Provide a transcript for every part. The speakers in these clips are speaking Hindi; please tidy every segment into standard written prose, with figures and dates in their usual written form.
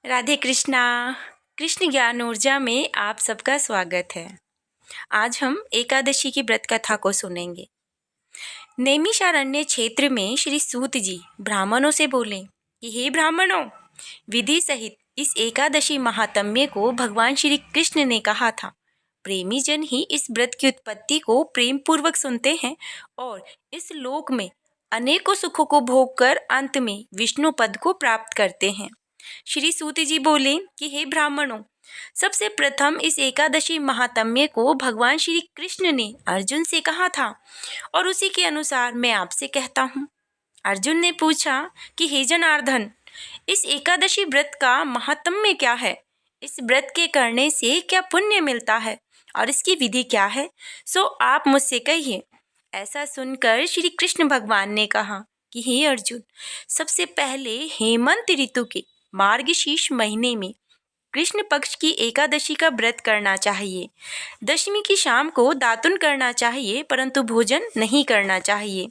राधे कृष्णा। कृष्ण ज्ञान ऊर्जा में आप सबका स्वागत है। आज हम एकादशी की व्रत कथा को सुनेंगे। नैमिषारण्य क्षेत्र में श्री सूत जी ब्राह्मणों से बोले कि हे ब्राह्मणों, विधि सहित इस एकादशी महात्म्य को भगवान श्री कृष्ण ने कहा था। प्रेमी जन ही इस व्रत की उत्पत्ति को प्रेम पूर्वक सुनते हैं और इस लोक में अनेकों सुखों को भोग कर अंत में विष्णु पद को प्राप्त करते हैं। श्री सूत जी बोले कि हे ब्राह्मणों, सबसे प्रथम इस एकादशी महात्म्य को भगवान श्री कृष्ण ने अर्जुन से कहा था और उसी के अनुसार मैं आपसे कहता हूँ। अर्जुन ने पूछा कि हे जनार्दन, इस एकादशी व्रत का महात्म्य क्या है? इस व्रत के करने से क्या पुण्य मिलता है और इसकी विधि क्या है? सो आप मुझसे कहिए। ऐसा सुनकर श्री कृष्ण भगवान ने कहा कि हे अर्जुन, सबसे पहले हेमंत ऋतु के मार्गशीर्ष महीने में कृष्ण पक्ष की एकादशी का व्रत करना चाहिए। दशमी की शाम को दातुन करना चाहिए, परंतु भोजन नहीं करना चाहिए।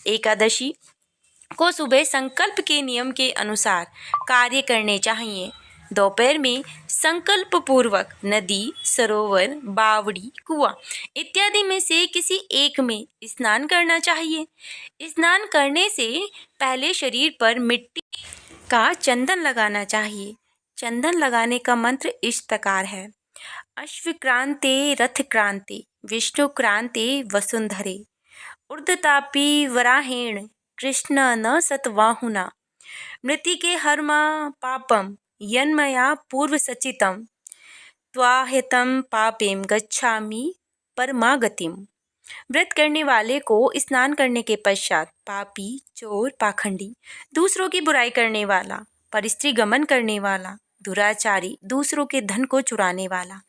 एकादशी को सुबह संकल्प के नियम के अनुसार कार्य करने चाहिए। दोपहर में संकल्प पूर्वक नदी, सरोवर, बावड़ी, कुआं इत्यादि में से किसी एक में स्नान करना चाहिए। स्नान करने से पहले शरीर पर मिट्टी का चंदन लगाना चाहिए। चंदन लगाने का मंत्र इस प्रकार है: अश्वक्रांते रथक्रांते विष्णुक्रांते वसुंधरे ऊर्ध्वतापी वराहेण कृष्ण न सतवाहुना मृतिके हर्मा पापम यन्मया पूर्व सचितम त्वाहितम पापेम गच्छामि परमागतिम। व्रत करने वाले को स्नान करने के पश्चात पापी, चोर, पाखंडी, दूसरों की बुराई करने वाला, परस्त्री गमन करने वाला, दुराचारी, दूसरों के धन को चुराने वाला,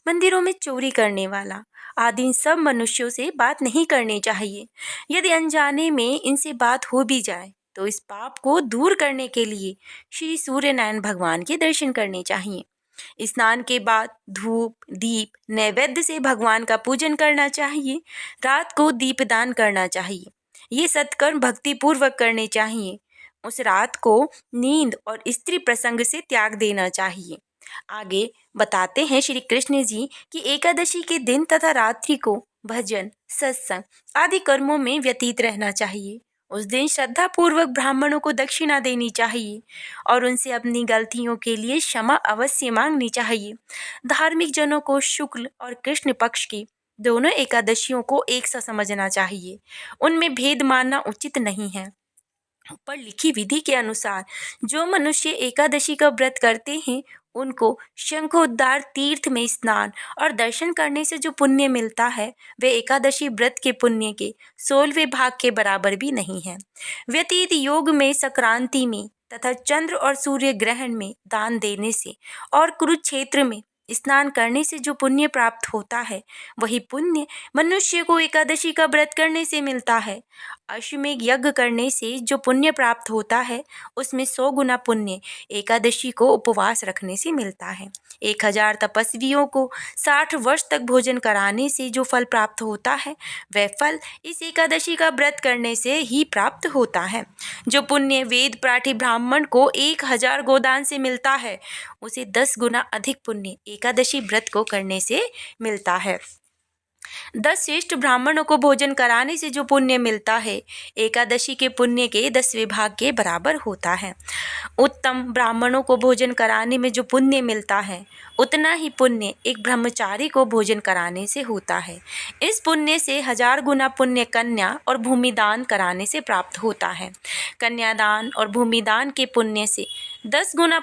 मंदिरों में चोरी करने वाला आदि सब मनुष्यों से बात नहीं करनी चाहिए। यदि अनजाने में इनसे बात हो भी जाए तो इस पाप को दूर करने के लिए श्री सूर्यनारायण भगवान के दर्शन करने चाहिए। स्नान के बाद धूप, दीप, नैवेद्य से भगवान का पूजन करना चाहिए। रात को दीपदान करना चाहिए। ये सत्कर्म भक्ति पूर्वक करने चाहिए। उस रात को नींद और स्त्री प्रसंग से त्याग देना चाहिए। आगे बताते हैं श्री कृष्ण जी कि एकादशी के दिन तथा रात्रि को भजन, सत्संग आदि कर्मों में व्यतीत रहना चाहिए। उस दिन श्रद्धा पूर्वक ब्राह्मणों को दक्षिणा देनी चाहिए और उनसे अपनी गलतियों के लिए क्षमा अवश्य मांगनी चाहिए। धार्मिक जनों को शुक्ल और कृष्ण पक्ष की दोनों एकादशियों को एक सा समझना चाहिए। उनमें भेद मानना उचित नहीं है। ऊपर लिखी विधि के अनुसार जो मनुष्य एकादशी का व्रत करते हैं उनको शंखोद्धार तीर्थ में स्नान और दर्शन करने से जो पुण्य मिलता है वे एकादशी व्रत के पुण्य के 16वें भाग के बराबर भी नहीं है। व्यतीत योग में, संक्रांति में तथा चंद्र और सूर्य ग्रहण में दान देने से और कुरुक्षेत्र में स्नान करने से जो पुण्य प्राप्त होता है वही पुण्य मनुष्य को एकादशी का व्रत करने से मिलता है। अश्वमेध यज्ञ करने से जो पुण्य प्राप्त होता है उसमें 100 गुना पुण्य एकादशी को उपवास रखने से मिलता है। 1000 तपस्वियों को 60 वर्ष तक भोजन कराने से जो फल प्राप्त होता है वह फल इस एकादशी का व्रत करने से ही प्राप्त होता है। जो पुण्य वेद पाठी ब्राह्मण को 1000 गोदान से मिलता है उसे 10 गुना अधिक पुण्य एकादशी व्रत को करने से मिलता है। 10 श्रेष्ठ ब्राह्मणों को भोजन कराने से जो पुण्य मिलता है एकादशी के पुण्य के 10वें भाग के बराबर होता है। उत्तम ब्राह्मणों को भोजन कराने में जो पुण्य मिलता है उतना ही पुण्य एक ब्रह्मचारी को भोजन कराने से होता है। इस पुण्य से 1000 गुना पुण्य कन्या और भूमिदान कराने से प्राप्त होता है। कन्यादान और भूमिदान के पुण्य से 10 गुना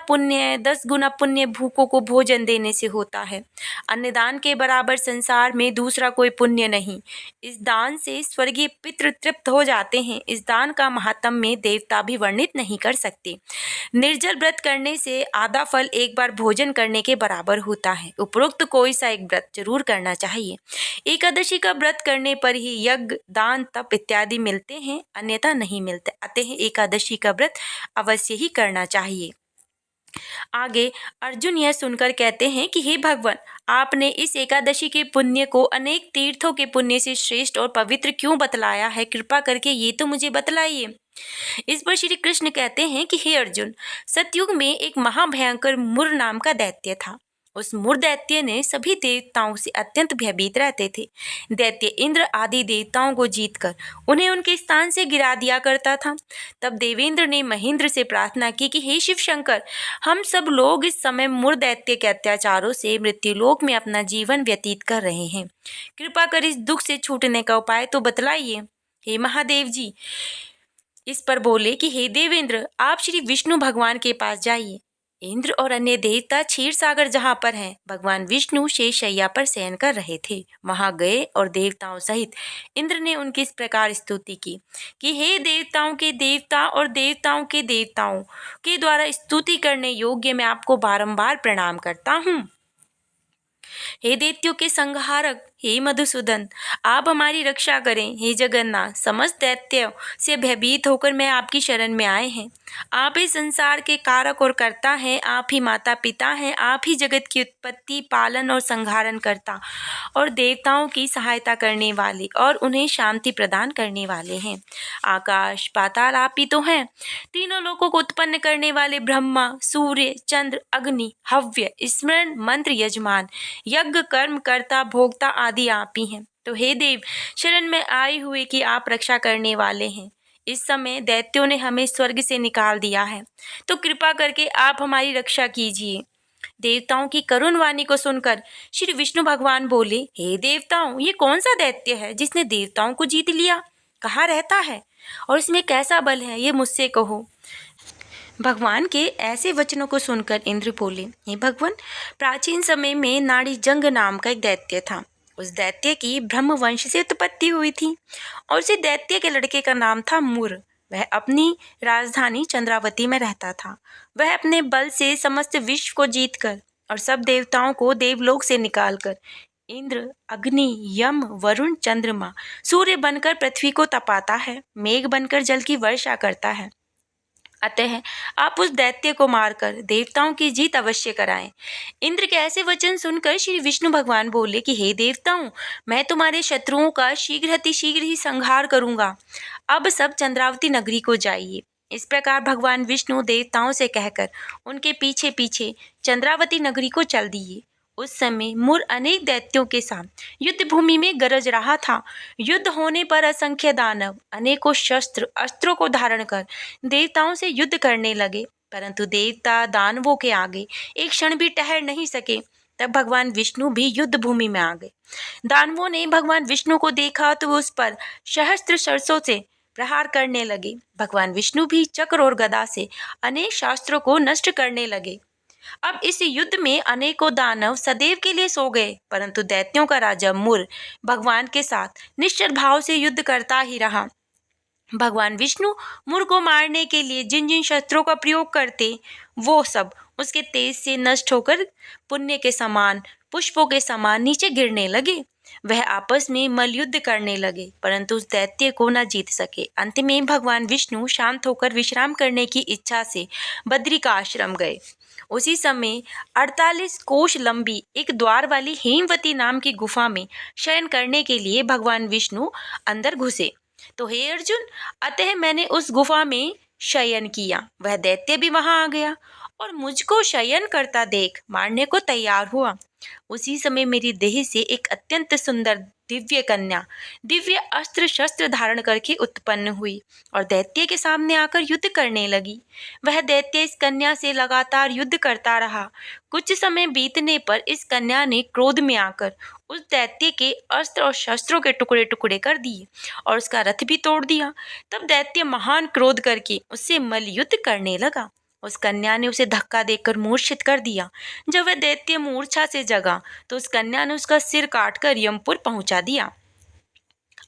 पुण्य भूखों को भोजन देने से होता है। अन्नदान के बराबर संसार में दूसरा कोई पुण्य नहीं। इस दान से स्वर्गीय पितृ तृप्त हो जाते हैं। इस दान का महात्म्य देवता भी वर्णित नहीं कर सकते। निर्जल व्रत करने से आधा फल एक बार भोजन करने के बराबर होता है। उपरोक्त कोई सा एक व्रत जरूर करना चाहिए। एकादशी का व्रत करने पर ही यज्ञ, दान, तप इत्यादि मिलते हैं, अन्यथा नहीं मिलते। अतः एकादशी का व्रत अवश्य ही करना चाहिए। आगे अर्जुन यह सुनकर कहते हैं कि हे भगवान, आपने इस एकादशी के पुण्य को अनेक तीर्थों के पुण्य से श्रेष्ठ और पवित्र क्यों बतलाया है? कृपा करके ये तो मुझे बतलाइए। इस पर श्री कृष्ण कहते हैं कि हे अर्जुन, सतयुग में एक महाभयंकर मुर नाम का दैत्य था। उस मुर दैत्य ने सभी देवताओं से अत्यंत भयभीत रहते थे। दैत्य इंद्र आदि देवताओं को जीतकर उन्हें उनके स्थान से गिरा दिया करता था। तब देवेंद्र ने महेंद्र से प्रार्थना की कि हे शिव शंकर, हम सब लोग इस समय मुर दैत्य के अत्याचारों से मृत्युलोक में अपना जीवन व्यतीत कर रहे हैं। कृपा कर इस दुख से छूटने का उपाय तो बतलाइए। हे महादेव जी इस पर बोले कि हे देवेंद्र, आप श्री विष्णु भगवान के पास जाइए। इंद्र और अन्य देवता क्षीर सागर जहाँ पर हैं, भगवान विष्णु शेषशैया पर शयन कर रहे थे, वहां गए और देवताओं सहित इंद्र ने उनकी इस प्रकार स्तुति की कि हे देवताओं के देवता और देवताओं के द्वारा स्तुति करने योग्य मैं आपको बारंबार प्रणाम करता हूँ। हे दैत्यों के संहारक, हे मधुसूदन, आप हमारी रक्षा करें। हे जगन्नाथ, समस्त दैत्यों से भयभीत होकर मैं आपकी शरण में आए हैं। आप इस संसार के कारक और कर्ता हैं, आप ही माता पिता हैं, आप ही जगत की उत्पत्ति, पालन और संहारण करता और देवताओं की सहायता करने वाले और उन्हें शांति प्रदान करने वाले हैं। आकाश पाताल आप ही तो हैं। तीनों लोकों को उत्पन्न करने वाले ब्रह्मा, सूर्य, चंद्र, अग्नि, हव्य, स्मरण, मंत्र, यजमान, यज्ञ, कर्म, कर्ता, भोक्ता आदि आप ही हैं। तो हे देव, शरण में आए हुए कि आप रक्षा करने वाले हैं। इस समय दैत्यों ने हमें स्वर्ग से निकाल दिया है, तो कृपा करके आप हमारी रक्षा कीजिए। देवताओं की करुण वाणी को सुनकर श्री विष्णु भगवान बोले, हे देवताओं, ये कौन सा दैत्य है जिसने देवताओं को जीत लिया? कहाँ रहता है और इसमें कैसा बल है, ये मुझसे कहो। भगवान के ऐसे वचनों को सुनकर इंद्र बोले, हे भगवान, प्राचीन समय में नाड़ी जंग नाम का एक दैत्य था। उस दैत्य की ब्रह्मवंश से उत्पत्ति हुई थी और उसी दैत्य के लड़के का नाम था मुर। वह अपनी राजधानी चंद्रावती में रहता था। वह अपने बल से समस्त विश्व को जीतकर और सब देवताओं को देवलोक से निकालकर इंद्र, अग्नि, यम, वरुण, चंद्रमा, सूर्य बनकर पृथ्वी को तपाता है, मेघ बनकर जल की वर्षा करता है। अतः आप उस दैत्य को मारकर देवताओं की जीत अवश्य कराएं। इंद्र के ऐसे वचन सुनकर श्री विष्णु भगवान बोले कि हे देवताओं, मैं तुम्हारे शत्रुओं का शीघ्र ही संहार करूंगा। अब सब चंद्रावती नगरी को जाइए। इस प्रकार भगवान विष्णु देवताओं से कहकर उनके पीछे पीछे चंद्रावती नगरी को चल दिए। उस समय मुर अनेक दैत्यों के साथ युद्ध भूमि में गरज रहा था। युद्ध होने पर असंख्य दानव अनेकों शस्त्र अस्त्रों को धारण कर देवताओं से युद्ध करने लगे, परंतु देवता दानवों के आगे एक क्षण भी ठहर नहीं सके। तब भगवान विष्णु भी युद्ध भूमि में आ गए। दानवों ने भगवान विष्णु को देखा तो उस पर सहस्त्र सरसों से प्रहार करने लगे। भगवान विष्णु भी चक्र और गदा से अनेक शास्त्रों को नष्ट करने लगे। अब इस युद्ध में अनेकों दानव सदैव के लिए सो गए, परंतु दैत्यों का राजा मुर भगवान के साथ निश्चल भाव से युद्ध करता ही रहा। भगवान विष्णु मुर को मारने के लिए जिन जिन शस्त्रों का प्रयोग करते, वो सब उसके तेज से नष्ट होकर पुण्य के समान, पुष्पों के समान नीचे गिरने लगे। वह आपस में मल्लयुद्ध करने लगे, परंतु उस दैत्य को न जीत सके। अंत में भगवान विष्णु शांत होकर विश्राम करने की इच्छा से बद्री का आश्रम गए। उसी समय 48 कोश लंबी एक द्वार वाली हेमवती नाम की गुफा में शयन करने के लिए भगवान विष्णु अंदर घुसे। तो हे अर्जुन, अतः मैंने उस गुफा में शयन किया। वह दैत्य भी वहां आ गया और मुझको शयन करता देख मारने को तैयार हुआ। उसी समय मेरी देह से एक अत्यंत सुंदर दिव्य कन्या दिव्य अस्त्र शस्त्र धारण करके उत्पन्न हुई और दैत्य के सामने आकर युद्ध करने लगी। वह दैत्य इस कन्या से लगातार युद्ध करता रहा। कुछ समय बीतने पर इस कन्या ने क्रोध में आकर उस दैत्य के अस्त्र और शस्त्रों के टुकड़े टुकड़े कर दिए और उसका रथ भी तोड़ दिया। तब दैत्य महान क्रोध करके उससे मल्लयुद्ध करने लगा। उस कन्या ने उसे धक्का देकर मूर्छित कर दिया। जब वह दैत्य मूर्छा से जगा तो उस कन्या ने उसका सिर काटकर यमपुर पहुंचा दिया।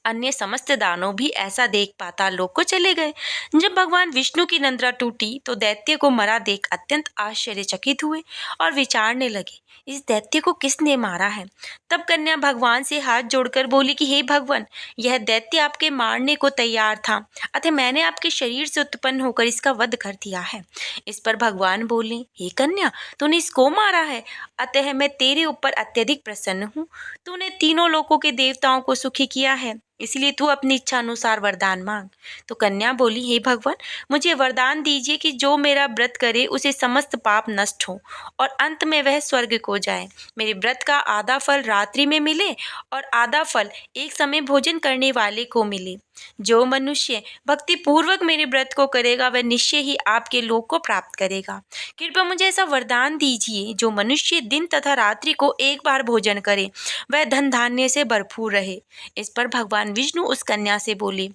अन्य समस्त दानव भी ऐसा देख पाताल लोक को चले गए। जब भगवान विष्णु की निंद्रा टूटी तो दैत्य को मरा देख अत्यंत आश्चर्यचकित हुए और विचारने लगे, इस दैत्य को किसने मारा है। तब कन्या भगवान से हाथ जोड़कर बोली कि हे भगवान, यह दैत्य आपके मारने को तैयार था, अतः मैंने आपके शरीर से उत्पन्न होकर इसका वध कर दिया है। इस पर भगवान बोले, हे कन्या, तूने इसको मारा है, अतः मैं तेरे ऊपर अत्यधिक प्रसन्न हूँ। तूने तीनों लोकों के देवताओं को सुखी किया है। इसलिए तू अपनी इच्छा अनुसार वरदान मांग। तो कन्या बोली, हे भगवान, मुझे वरदान दीजिए कि जो मेरा व्रत करे उसे समस्त पाप नष्ट हो और अंत में वह स्वर्ग को जाए। मेरे व्रत का आधा फल रात्रि में मिले और आधा फल एक समय भोजन करने वाले को मिले। जो मनुष्य भक्ति पूर्वक मेरे व्रत को करेगा वह निश्चय ही आपके लोक को प्राप्त करेगा। कृपया मुझे ऐसा वरदान दीजिए, जो मनुष्य दिन तथा रात्रि को एक बार भोजन करे वह धन धान्य से भरपूर रहे। इस पर भगवान विष्णु उस कन्या से बोले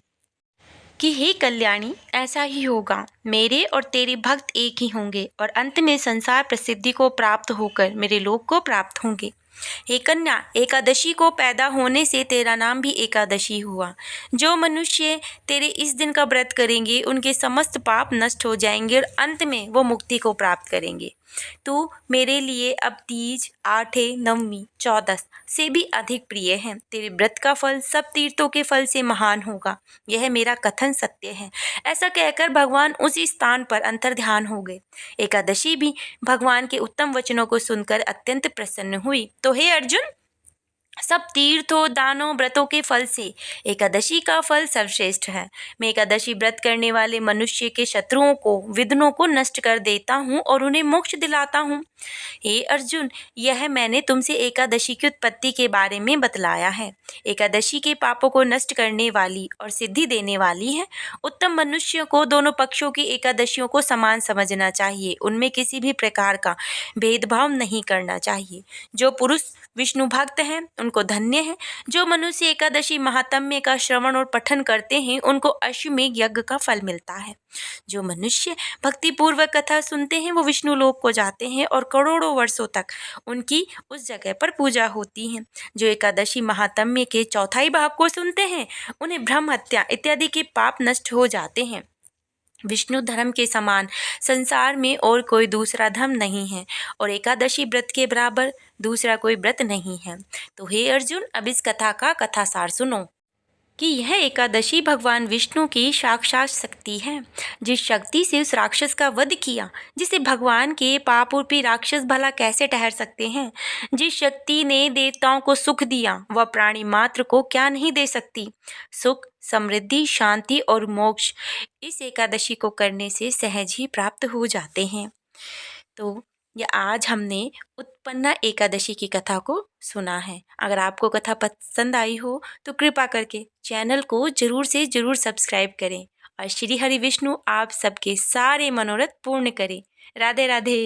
कि हे कल्याणी, ऐसा ही होगा। मेरे और तेरे भक्त एक ही होंगे और अंत में संसार प्रसिद्धि को प्राप्त होकर मेरे लोक को प्राप्त होंगे। हे कन्या, एकादशी को पैदा होने से तेरा नाम भी एकादशी हुआ। जो मनुष्य तेरे इस दिन का व्रत करेंगे उनके समस्त पाप नष्ट हो जाएंगे और अंत में वो मुक्ति को प्राप्त करेंगे। तू मेरे लिए अब तीज, आठे, नवमी, चौदस से भी अधिक प्रिय है। तेरे व्रत का फल सब तीर्थों के फल से महान होगा। यह मेरा कथन सत्य है। ऐसा कहकर भगवान उसी स्थान पर अंतर्ध्यान हो गए। एकादशी भी भगवान के उत्तम वचनों को सुनकर अत्यंत प्रसन्न हुई। तो हे अर्जुन, सब तीर्थों, दानों, व्रतों के फल से एकादशी का फल सर्वश्रेष्ठ है। मैं एकादशी व्रत करने वाले मनुष्य के शत्रुओं को, विघ्नों को नष्ट कर देता हूँ और उन्हें मोक्ष दिलाता हूँ। हे अर्जुन, यह मैंने तुमसे एकादशी की उत्पत्ति के बारे में बतलाया है। एकादशी के पापों को नष्ट करने वाली और सिद्धि देने वाली है। उत्तम मनुष्य को दोनों पक्षों की एकादशियों को समान समझना चाहिए। उनमें किसी भी प्रकार का भेदभाव नहीं करना चाहिए। जो पुरुष विष्णु भक्त हैं उनको धन्य है। जो मनुष्य एकादशी महात्म्य का श्रवण और पठन करते हैं उनको अश्वमेध यज्ञ का फल मिलता है। जो मनुष्य भक्ति पूर्वक कथा सुनते हैं वो विष्णु लोक को जाते हैं और करोड़ों वर्षों तक उनकी उस जगह पर पूजा होती है। जो एकादशी महात्म्य के चौथाई भाग को सुनते हैं उन्हें ब्रह्म हत्या इत्यादि के पाप नष्ट हो जाते हैं। विष्णु धर्म के समान संसार में और कोई दूसरा धर्म नहीं है और एकादशी व्रत के बराबर दूसरा कोई व्रत नहीं है। तो हे अर्जुन, अब इस कथा का कथासार सुनो कि यह एकादशी भगवान विष्णु की साक्षात शक्ति है। जिस शक्ति से उस राक्षस का वध किया, जिसे भगवान के पाप रूपी राक्षस भला कैसे ठहर सकते हैं। जिस शक्ति ने देवताओं को सुख दिया वह प्राणी मात्र को क्या नहीं दे सकती। सुख, समृद्धि, शांति और मोक्ष इस एकादशी को करने से सहज ही प्राप्त हो जाते हैं। तो ये आज हमने उत्पन्ना एकादशी की कथा को सुना है। अगर आपको कथा पसंद आई हो तो कृपा करके चैनल को जरूर से जरूर सब्सक्राइब करें और श्री हरि विष्णु आप सबके सारे मनोरथ पूर्ण करें। राधे राधे।